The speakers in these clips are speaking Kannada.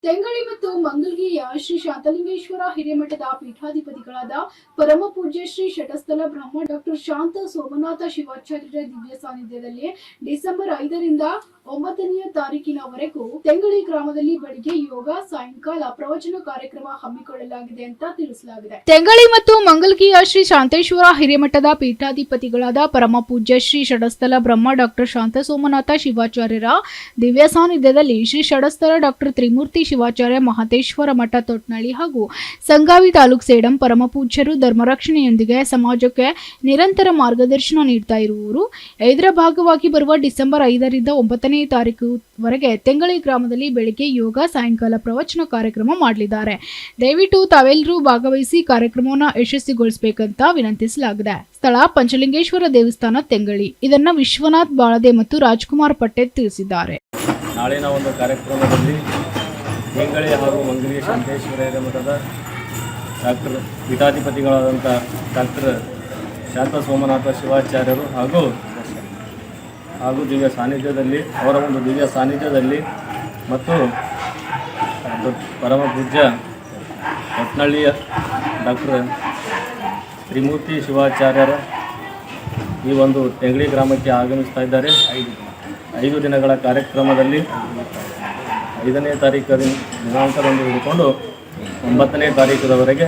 ತೆಂಗಳಿ ಮತ್ತು ಮಂಗಲ್ಗಿಯ ಶ್ರೀ ಶಾಂತಲಿಂಗೇಶ್ವರ ಹಿರೇಮಠದ ಪೀಠಾಧಿಪತಿಗಳಾದ ಪರಮ ಪೂಜ್ಯ ಶ್ರೀ ಶಟಸ್ಥಲ ಬ್ರಹ್ಮ ಡಾಕ್ಟರ್ ಶಾಂತ ಸೋಮನಾಥ ಶಿವಾಚಾರ್ಯರ ದಿವ್ಯ ಸಾನ್ನಿಧ್ಯದಲ್ಲಿ ಡಿಸೆಂಬರ್ 5ರಿಂದ 9ನೇ ತಾರೀಕಿನವರೆಗೂ ತೆಂಗಳಿ ಗ್ರಾಮದಲ್ಲಿ ಬೆಳಿಗ್ಗೆ ಯೋಗ, ಸಾಯಂಕಾಲ ಪ್ರವಚನ ಕಾರ್ಯಕ್ರಮ ಹಮ್ಮಿಕೊಳ್ಳಲಾಗಿದೆ ಅಂತ ತಿಳಿಸಲಾಗಿದೆ. ತೆಂಗಳಿ ಮತ್ತು ಮಂಗಲ್ಗಿಯ ಶ್ರೀ ಶಾಂತೇಶ್ವರ ಹಿರೇಮಠದ ಪೀಠಾಧಿಪತಿಗಳಾದ ಪರಮ ಪೂಜ್ಯ ಶ್ರೀ ಶಟಸ್ಥಲ ಬ್ರಹ್ಮ ಡಾಕ್ಟರ್ ಶಾಂತ ಸೋಮನಾಥ ಶಿವಾಚಾರ್ಯರ ದಿವ್ಯ ಸಾನ್ನಿಧ್ಯದಲ್ಲಿ ಶ್ರೀ ಶಟಸ್ಥಲ ಡಾಕ್ಟರ್ ತ್ರಿಮೂರ್ತಿ ಶಿವಾಚಾರ್ಯ ಮಹತೇಶ್ವರ ಮಠ ತೊಟ್ನಳ್ಳಿ ಹಾಗೂ ಸಂಗಾವಿ ತಾಲೂಕು ಸೇಡಂ ಪರಮ ಪೂಜ್ಯರು ಧರ್ಮರಕ್ಷಣೆಯೊಂದಿಗೆ ಸಮಾಜಕ್ಕೆ ನಿರಂತರ ಮಾರ್ಗದರ್ಶನ ನೀಡ್ತಾ ಇರುವರು. ಇದರ ಭಾಗವಾಗಿ ಬರುವ ಡಿಸೆಂಬರ್ 5ರಿಂದ 9ನೇ ತಾರೀಕುವರೆಗೆ ತೆಂಗಳಿ ಗ್ರಾಮದಲ್ಲಿ ಬೆಳಿಗ್ಗೆ ಯೋಗ, ಸಾಯಂಕಾಲ ಪ್ರವಚನ ಕಾರ್ಯಕ್ರಮ ಮಾಡಲಿದ್ದಾರೆ. ದಯವಿಟ್ಟು ತಾವೆಲ್ಲರೂ ಭಾಗವಹಿಸಿ ಕಾರ್ಯಕ್ರಮವನ್ನು ಯಶಸ್ವಿಗೊಳಿಸಬೇಕಂತ ವಿನಂತಿಸಲಾಗಿದೆ. ಸ್ಥಳ ಪಂಚಲಿಂಗೇಶ್ವರ ದೇವಸ್ಥಾನ, ತೆಂಗಳಿ. ಇದನ್ನ ವಿಶ್ವನಾಥ್ ಬಾಳದೆ ಮತ್ತು ರಾಜ್ಕುಮಾರ್ ಪಟೇಲ್ ತಿಳಿಸಿದ್ದಾರೆ. ನಾಳಿನ ಒಂದು ಕಾರ್ಯಕ್ರಮದಲ್ಲಿ ತೆಂಗಳಿ ಹಾಗೂ ಮಂಗಲಿ ಶಾಂತೇಶ್ವರ ಹಿರೇಮಠದ ಡಾಕ್ಟರ್ ಪೀಠಾಧಿಪತಿಗಳಾದಂಥ ಡಾಕ್ಟರ್ ಶಾಂತ ಸೋಮನಾಥ ಶಿವಾಚಾರ್ಯರು ಹಾಗೂ ದಿವ್ಯ ಸಾನ್ನಿಧ್ಯದಲ್ಲಿ ಅವರ ಒಂದು ದಿವ್ಯ ಸಾನ್ನಿಧ್ಯದಲ್ಲಿ ಮತ್ತು ಪರಮ ಪೂಜ್ಯ ತೊಟ್ನಳ್ಳಿಯ ಡಾಕ್ಟರ್ ತ್ರಿಮೂರ್ತಿ ಶಿವಾಚಾರ್ಯರ ಈ ಒಂದು ತೆಂಗಳಿ ಗ್ರಾಮಕ್ಕೆ ಆಗಮಿಸ್ತಾ ಇದ್ದಾರೆ. 5 ದಿನಗಳ ಕಾರ್ಯಕ್ರಮದಲ್ಲಿ 5ನೇ ತಾರೀಕು ದಿನಾಂಕದಂದು ಹಿಡಿದುಕೊಂಡು 9ನೇ ತಾರೀಕುವರೆಗೆ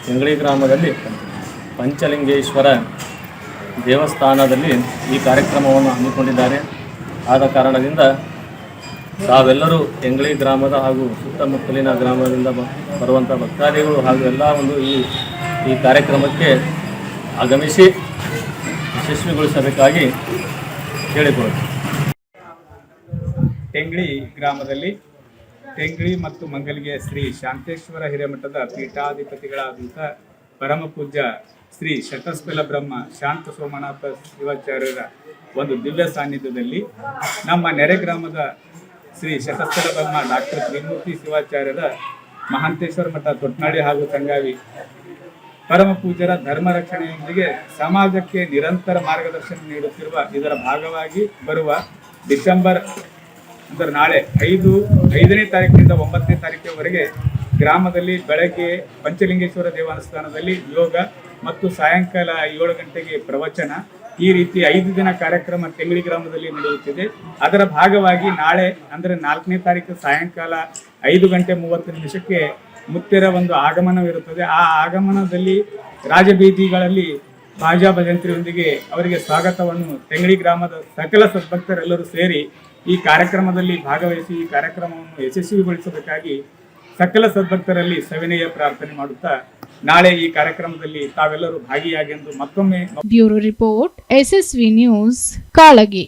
ತೆಂಗಳಿ ಗ್ರಾಮದಲ್ಲಿ ಪಂಚಲಿಂಗೇಶ್ವರ ದೇವಸ್ಥಾನದಲ್ಲಿ ಈ ಕಾರ್ಯಕ್ರಮವನ್ನು ಹಮ್ಮಿಕೊಂಡಿದ್ದಾರೆ. ಆದ ಕಾರಣದಿಂದ ತಾವೆಲ್ಲರೂ ತೆಂಗಳಿ ಗ್ರಾಮದ ಹಾಗೂ ಸುತ್ತಮುತ್ತಲಿನ ಗ್ರಾಮದಿಂದ ಬರುವಂಥ ಭಕ್ತಾದಿಗಳು ಹಾಗೂ ಎಲ್ಲ ಒಂದು ಈ ಕಾರ್ಯಕ್ರಮಕ್ಕೆ ಆಗಮಿಸಿ ಯಶಸ್ವಿಗೊಳಿಸಬೇಕಾಗಿ ಕೇಳಿಕೊಳ್ಳುತ್ತೇವೆ. ತೆಂಗಳಿ ಗ್ರಾಮದಲ್ಲಿ ತೆಂಗಳಿ ಮತ್ತು ಮಂಗಲ್ಗೆ ಶ್ರೀ ಶಾಂತೇಶ್ವರ ಹಿರೇಮಠದ ಪೀಠಾಧಿಪತಿಗಳಾದಂಥ ಪರಮ ಪೂಜ್ಯ ಶ್ರೀ ಶಟಸ್ಥಲ ಬ್ರಹ್ಮ ಶಾಂತ ಸೋಮನಾಥ ಶಿವಾಚಾರ್ಯರ ಒಂದು ದಿವ್ಯ ಸಾನ್ನಿಧ್ಯದಲ್ಲಿ ನಮ್ಮ ನೆರೆ ಗ್ರಾಮದ ಶ್ರೀ ಶಟಸ್ಥಲ ಬ್ರಹ್ಮ ಡಾಕ್ಟರ್ ತ್ರಿಮೂರ್ತಿ ಶಿವಾಚಾರ್ಯರ ಮಹಾಂತೇಶ್ವರ ಮಠ ತೊಟ್ನಾಡಿ ಹಾಗೂ ಸಂಗಾವಿ ಪರಮ ಪೂಜ್ಯರ ಧರ್ಮ ರಕ್ಷಣೆಯೊಂದಿಗೆ ಸಮಾಜಕ್ಕೆ ನಿರಂತರ ಮಾರ್ಗದರ್ಶನ ನೀಡುತ್ತಿರುವ ಇದರ ಭಾಗವಾಗಿ ಬರುವ ಡಿಸೆಂಬರ್ ಅಂದರೆ ನಾಳೆ 5ನೇ ತಾರೀಕಿನಿಂದ 9ನೇ ತಾರೀಕಿನವರೆಗೆ ಗ್ರಾಮದಲ್ಲಿ ಬೆಳಗ್ಗೆ ಪಂಚಲಿಂಗೇಶ್ವರ ದೇವಸ್ಥಾನದಲ್ಲಿ ಯೋಗ ಮತ್ತು ಸಾಯಂಕಾಲ 7 ಗಂಟೆಗೆ ಪ್ರವಚನ, ಈ ರೀತಿ 5 ದಿನ ಕಾರ್ಯಕ್ರಮ ತೆಂಗಳಿ ಗ್ರಾಮದಲ್ಲಿ ನಡೆಯುತ್ತಿದೆ. ಅದರ ಭಾಗವಾಗಿ ನಾಳೆ ಅಂದರೆ 4ನೇ ತಾರೀಕು ಸಾಯಂಕಾಲ 5 ಗಂಟೆ 30 ನಿಮಿಷಕ್ಕೆ ಮುತ್ತೆರ ಒಂದು ಆಗಮನವಿರುತ್ತದೆ. ಆ ಆಗಮನದಲ್ಲಿ ರಾಜಬೀದಿಗಳಲ್ಲಿ ಬಾಜಾ ಭಜಂತ್ರಿಯೊಂದಿಗೆ ಅವರಿಗೆ ಸ್ವಾಗತವನ್ನು ತೆಂಗಳಿ ಗ್ರಾಮದ ಸಕಲ ಸದ್ಭಕ್ತರೆಲ್ಲರೂ ಸೇರಿ ಈ ಕಾರ್ಯಕ್ರಮದಲ್ಲಿ ಭಾಗವಹಿಸಿ ಈ ಕಾರ್ಯಕ್ರಮವನ್ನು ಯಶಸ್ವಿಗೊಳಿಸಬೇಕಾಗಿ ಸಕಲ ಸದ್ಭಕ್ತರಲ್ಲಿ ಸವಿನಯ ಪ್ರಾರ್ಥನೆ ಮಾಡುತ್ತಾ ನಾಳೆ ಈ ಕಾರ್ಯಕ್ರಮದಲ್ಲಿ ತಾವೆಲ್ಲರೂ ಭಾಗಿಯಾಗಿ ಎಂದು ಮತ್ತೊಮ್ಮೆ. Bureau report, SSV news, Kalagi.